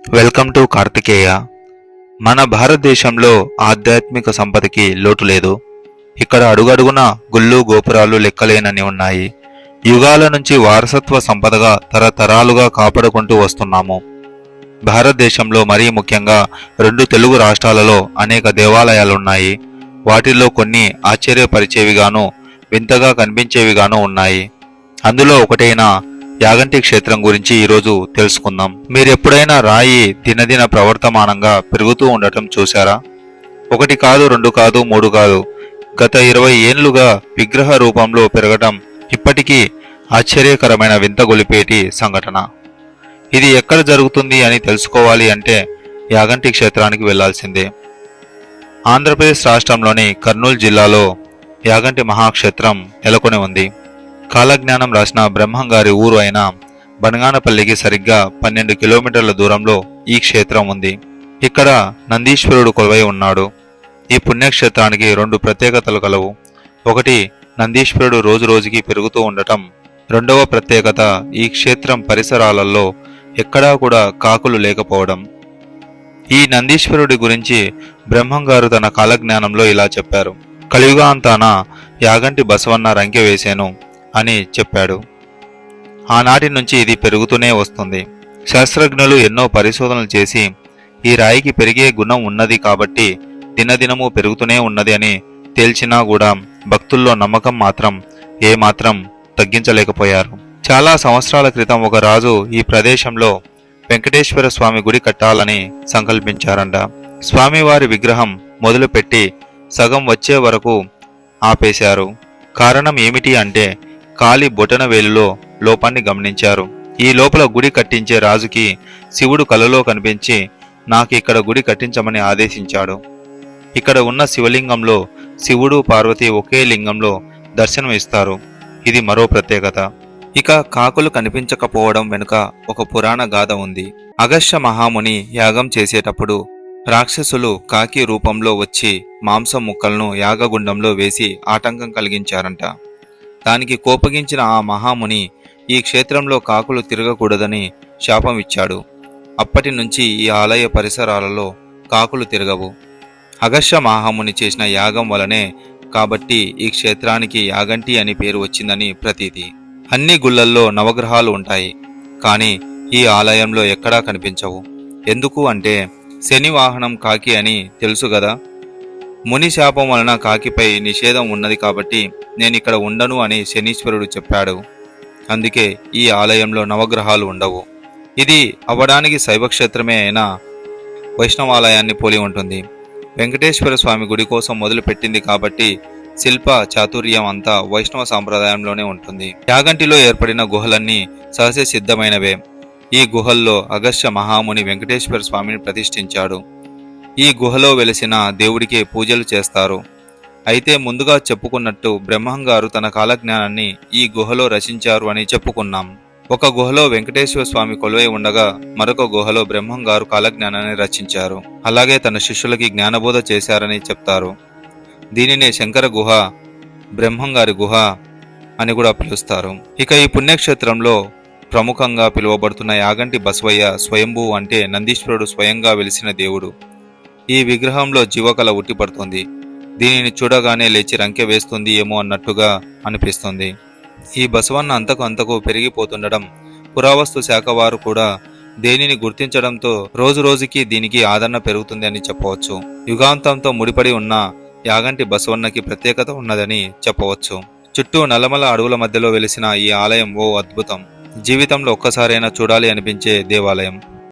Welcome to Karthikeya. మన భారతదేశంలో ఆధ్యాత్మిక సంపదకి లోటు లేదు. ఇక్కడ అడుగడుగున గుళ్ళు గోపురాలు లెక్కలేనని ఉన్నాయి. యుగాల నుంచి వారసత్వ సంపదగా తరతరాలుగా కాపాడుకుంటూ వస్తున్నాము. భారతదేశంలో మరీ ముఖ్యంగా 2 తెలుగు రాష్ట్రాలలో అనేక దేవాలయాలున్నాయి. వాటిల్లో కొన్ని ఆశ్చర్యపరిచేవిగాను వింతగా కనిపించేవిగాను ఉన్నాయి. అందులో ఒకటైన యాగంటి క్షేత్రం గురించి ఈరోజు తెలుసుకుందాం. మీరెప్పుడైనా రాయి దినదిన ప్రవర్తమానంగా పెరుగుతూ ఉండటం చూశారా? 1 కాదు, 2 కాదు, 3 కాదు, గత 20 ఏళ్లుగా విగ్రహ రూపంలో పెరగటం ఇప్పటికీ ఆశ్చర్యకరమైన వింత గొలిపేటి సంఘటన. ఇది ఎక్కడ జరుగుతుంది అని తెలుసుకోవాలి అంటే యాగంటి క్షేత్రానికి వెళ్లాల్సిందే. ఆంధ్రప్రదేశ్ రాష్ట్రంలోని కర్నూలు జిల్లాలో యాగంటి మహాక్షేత్రం నెలకొని ఉంది. కాలజ్ఞానం రాసిన బ్రహ్మంగారి ఊరు అయిన బనగానపల్లికి సరిగ్గా 12 కిలోమీటర్ల దూరంలో ఈ క్షేత్రం ఉంది. ఇక్కడ నందీశ్వరుడు కొలువై ఉన్నాడు. ఈ పుణ్యక్షేత్రానికి 2 ప్రత్యేకతలు కలవు. ఒకటి, నందీశ్వరుడు రోజురోజుకి పెరుగుతూ ఉండటం. రెండవ ప్రత్యేకత, ఈ క్షేత్రం పరిసరాలలో ఎక్కడా కూడా కాకులు లేకపోవడం. ఈ నందీశ్వరుడి గురించి బ్రహ్మంగారు తన కాలజ్ఞానంలో ఇలా చెప్పారు: కలియుగాంతాన యాగంటి బసవన్న రంకె వేసేను అని చెప్పాడు. ఆనాటి నుంచి ఇది పెరుగుతూనే వస్తుంది. శాస్త్రజ్ఞులు ఎన్నో పరిశోధనలు చేసి ఈ రాయికి పెరిగే గుణం ఉన్నది కాబట్టి దినదినము పెరుగుతూనే ఉన్నది అని తేల్చినా కూడా భక్తుల్లో నమ్మకం మాత్రం ఏమాత్రం తగ్గించలేకపోయారు. చాలా సంవత్సరాల క్రితం ఒక రాజు ఈ ప్రదేశంలో వెంకటేశ్వర స్వామి గుడి కట్టాలని సంకల్పించారంట. స్వామివారి విగ్రహం మొదలుపెట్టి సగం వచ్చే వరకు ఆపేశారు. కారణం ఏమిటి అంటే కాలి బొటన వేలులో లోపాన్ని గమనించారు. ఈ లోపల గుడి కట్టించే రాజుకి శివుడు కలలో కనిపించి నాకు ఇక్కడ గుడి కట్టించమని ఆదేశించాడు. ఇక్కడ ఉన్న శివలింగంలో శివుడు పార్వతి ఒకే లింగంలో దర్శనం ఇస్తారు. ఇది మరో ప్రత్యేకత. ఇక కాకులు కనిపించకపోవడం వెనుక ఒక పురాణ గాథ ఉంది. అగస్త్య మహాముని యాగం చేసేటప్పుడు రాక్షసులు కాకి రూపంలో వచ్చి మాంసం ముక్కలను యాగగుండంలో వేసి ఆటంకం కలిగించారంట. దానికి కోపగించిన ఆ మహాముని ఈ క్షేత్రంలో కాకులు తిరగకూడదని శాపం ఇచ్చాడు. అప్పటి నుంచి ఈ ఆలయ పరిసరాలలో కాకులు తిరగవు. అగస్త్య మహాముని చేసిన యాగం వలనే కాబట్టి ఈ క్షేత్రానికి యాగంటి అని పేరు వచ్చిందని ప్రతీతి. అన్ని గుళ్ళల్లో నవగ్రహాలు ఉంటాయి, కానీ ఈ ఆలయంలో ఎక్కడా కనిపించవు. ఎందుకు అంటే శని వాహనం కాకి అని తెలుసు గదా. ముని శాపం వలన కాకిపై నిషేధం ఉన్నది కాబట్టి నేనిక్కడ ఉండను అని శనీశ్వరుడు చెప్పాడు. అందుకే ఈ ఆలయంలో నవగ్రహాలు ఉండవు. ఇది అవ్వడానికి శైవక్షేత్రమే అయినా వైష్ణవాలయాన్ని పోలి ఉంటుంది. వెంకటేశ్వర స్వామి గుడి కోసం మొదలుపెట్టింది కాబట్టి శిల్ప చాతుర్యం అంతా వైష్ణవ సాంప్రదాయంలోనే ఉంటుంది. యాగంటిలో ఏర్పడిన గుహలన్నీ సహజ సిద్ధమైనవే. ఈ గుహల్లో అగస్త్య మహాముని వెంకటేశ్వర స్వామిని ప్రతిష్ఠించాడు. ఈ గుహలో వెలిసిన దేవుడికే పూజలు చేస్తారు. అయితే ముందుగా చెప్పుకున్నట్టు బ్రహ్మంగారు తన కాలజ్ఞానాన్ని ఈ గుహలో రచించారు అని చెప్పుకున్నాం. ఒక గుహలో వెంకటేశ్వర స్వామి కొలువై ఉండగా మరొక గుహలో బ్రహ్మంగారు కాలజ్ఞానాన్ని రచించారు. అలాగే తన శిష్యులకి జ్ఞానబోధ చేశారని చెప్తారు. దీనినే శంకర గుహ, బ్రహ్మంగారి గుహ అని కూడా పిలుస్తారు. ఇక ఈ పుణ్యక్షేత్రంలో ప్రముఖంగా పిలువబడుతున్న యాగంటి బసవయ్య స్వయంభూ అంటే నందీశ్వరుడు స్వయంగా వెలిసిన దేవుడు. ఈ విగ్రహంలో జీవకళ ఉట్టిపడుతుంది. దీనిని చూడగానే లేచి రంకె వేస్తుంది ఏమో అన్నట్టుగా అనిపిస్తుంది. ఈ బసవన్న అంతకు పెరిగిపోతుండడం పురావస్తు శాఖ వారు కూడా దేనిని గుర్తించడంతో రోజు రోజుకి దీనికి ఆదరణ పెరుగుతుంది అని చెప్పవచ్చు. యుగాంతంతో ముడిపడి ఉన్న యాగంటి బసవన్నకి ప్రత్యేకత ఉన్నదని చెప్పవచ్చు. చుట్టూ నల్లమల అడవుల మధ్యలో వెలిసిన ఈ ఆలయం ఓ అద్భుతం. జీవితంలో ఒక్కసారైనా చూడాలి అనిపించే దేవాలయం.